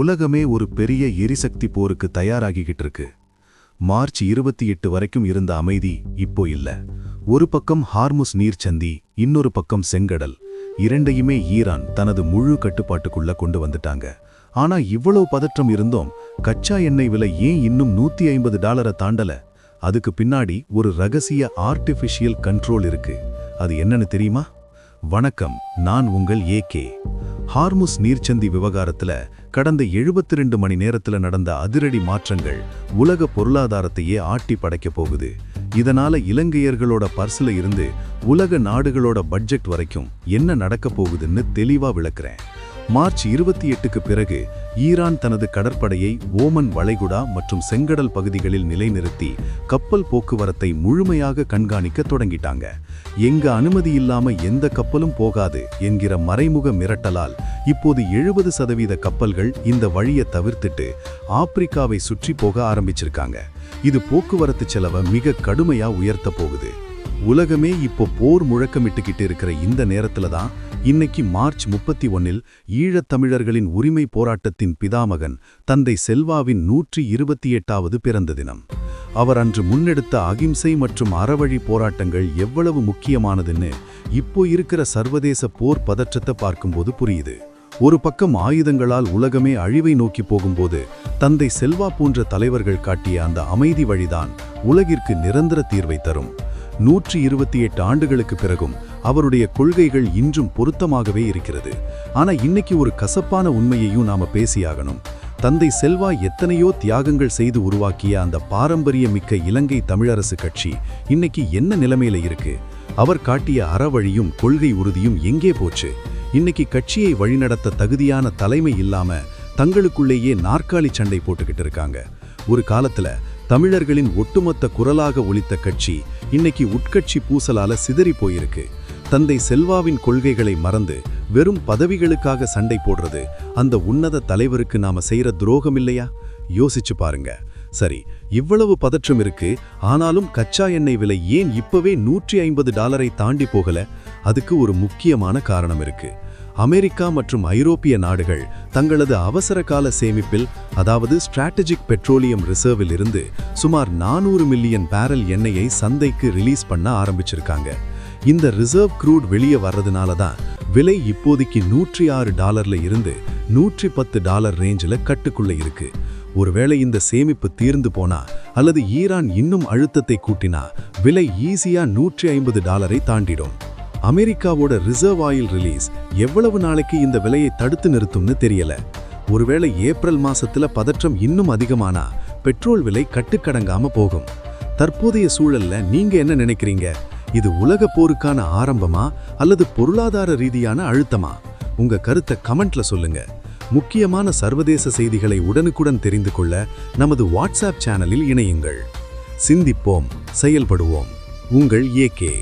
உலகமே ஒரு பெரிய எரிசக்தி போருக்கு தயாராகிக்கிட்டு இருக்கு. மார்ச் 28 வரைக்கும் இருந்த அமைதி இப்போ இல்ல. ஒரு பக்கம் ஹார்முஸ் நீர்ச்சந்தி, இன்னொரு பக்கம் செங்கடல். இரண்டையுமே ஈரான் தனது முழு கட்டுப்பாட்டுக்குள்ள கொண்டு வந்துட்டாங்க. ஆனா இவ்வளவு பதற்றம் இருந்தோம், கச்சா எண்ணெய் விலை ஏன் இன்னும் $150 தாண்டல? அதுக்கு பின்னாடி ஒரு ரகசிய ஆர்டிஃபிஷியல் கண்ட்ரோல் இருக்கு. அது என்னன்னு தெரியுமா? வணக்கம், நான் உங்கள் ஏகே. ஹார்முஸ் நீர்ச்சந்தி விவகாரத்துல கடந்த 72 மணி நேரத்துல நடந்த அதிரடி மாற்றங்கள் உலக பொருளாதாரத்தையே ஆட்டி படைக்க போகுது. இதனால இலங்கையர்களோட பர்ஸ்ல இருந்து உலக நாடுகளோட பட்ஜெட் வரைக்கும் என்ன நடக்க போகுதுன்னு தெளிவா விளக்குறேன். மார்ச் 28க்கு பிறகு ஈரான் தனது கடற்படையை ஓமன் வளைகுடா மற்றும் செங்கடல் பகுதிகளில் நிலைநிறுத்தி கப்பல் போக்குவரத்தை முழுமையாக கண்காணிக்க தொடங்கிட்டாங்க. எங்க அனுமதி இல்லாம எந்த கப்பலும் போகாது என்கிற மறைமுக மிரட்டலால் இப்போது 70% கப்பல்கள் இந்த வழியை தவிர்த்துட்டு ஆப்பிரிக்காவை சுற்றி போக ஆரம்பிச்சிருக்காங்க. இது போக்குவரத்து செலவை மிக கடுமையா உயர்த்த போகுது. உலகமே இப்போ போர் முழக்கமிட்டுக்கிட்டு இருக்கிற இந்த நேரத்துல தான் இன்னைக்கு மார்ச் 31 ஈழத்தமிழர்களின் உரிமை போராட்டத்தின் பிதாமகன் தந்தை செல்வாவின் 128வது பிறந்த தினம். அவர் அன்று முன்னெடுத்த அகிம்சை மற்றும் அறவழி போராட்டங்கள் எவ்வளவு முக்கியமானதுன்னு இப்போ இருக்கிற சர்வதேச போர் பதற்றத்தை பார்க்கும்போது புரியுது. ஒரு பக்கம் ஆயுதங்களால் உலகமே அழிவை நோக்கி போகும்போது தந்தை செல்வா போன்ற தலைவர்கள் காட்டிய அந்த அமைதி வழிதான் உலகிற்கு நிரந்தர தீர்வை தரும். 128 ஆண்டுகளுக்கு பிறகும் அவருடைய கொள்கைகள் இன்றும் பொருத்தமாகவே இருக்கிறது. ஆனா இன்னைக்கு ஒரு கசப்பான உண்மையையும் நாம பேசியாகணும். தந்தை செல்வா எத்தனையோ தியாகங்கள் செய்து உருவாக்கிய அந்த பாரம்பரியமிக்க இலங்கை தமிழரசு கட்சி இன்னைக்கு என்ன நிலைமையில இருக்கு? அவர் காட்டிய அறவழியும் கொள்கை உறுதியும் எங்கே போச்சு? இன்னைக்கு கட்சியை வழிநடத்த தகுதியான தலைமை இல்லாம தங்களுக்குள்ளேயே நாற்காலி சண்டை போட்டுக்கிட்டு இருக்காங்க. ஒரு காலத்துல தமிழர்களின் ஒட்டுமொத்த குரலாக ஒலித்த கட்சி இன்னைக்கு உட்கட்சி பூசலால சிதறி போயிருக்கு. தந்தை செல்வாவின் கொள்கைகளை மறந்து வெறும் பதவிகளுக்காக சண்டை போடுறது அந்த உன்னத தலைவருக்கு நாம செய்யற துரோகம் இல்லையா? யோசிச்சு பாருங்க. சரி, இவ்வளவு பதற்றம் இருக்கு, ஆனாலும் கச்சா எண்ணெய் விலை ஏன் இப்பவே $150 தாண்டி போகல? அதுக்கு ஒரு முக்கியமான காரணம் இருக்கு. அமெரிக்கா மற்றும் ஐரோப்பிய நாடுகள் தங்களது அவசர கால சேமிப்பில், அதாவது ஸ்ட்ராட்டஜிக் பெட்ரோலியம் ரிசர்வில் இருந்து சுமார் 400 மில்லியன் பேரல் எண்ணெயை சந்தைக்கு ரிலீஸ் பண்ண ஆரம்பிச்சிருக்காங்க. இந்த ரிசர்வ் க்ரூட் வெளியே வர்றதுனால தான் விலை இப்போதைக்கு $106 இருந்து $110 ரேஞ்சில் கட்டுக்குள்ள இருக்கு. ஒருவேளை இந்த சேமிப்பு தீர்ந்து போனா அல்லது ஈரான் இன்னும் அழுத்தத்தை கூட்டினா விலை ஈஸியா $150 தாண்டிடும். அமெரிக்காவோட ரிசர்வ் ஆயில் ரிலீஸ் எவ்வளவு நாளைக்கு இந்த விலையை தடுத்து நிறுத்தும்னு தெரியல. ஒருவேளை ஏப்ரல் மாசத்துல பதற்றம் இன்னும் அதிகமானா பெட்ரோல் விலை கட்டுக்கடங்காம போகும். தற்போதைய சூழல்ல நீங்க என்ன நினைக்கிறீங்க? இது உலக போருக்கான ஆரம்பமா அல்லது பொருளாதார ரீதியான அழுத்தமா? உங்க கருத்தை கமெண்ட்ல சொல்லுங்க. முக்கியமான சர்வதேச செய்திகளை உடனுக்குடன் தெரிந்து கொள்ள நமது வாட்ஸ்அப் சேனலில் இணையுங்கள். சிந்திப்போம், செயல்படுவோம். உங்கள் ஏகே.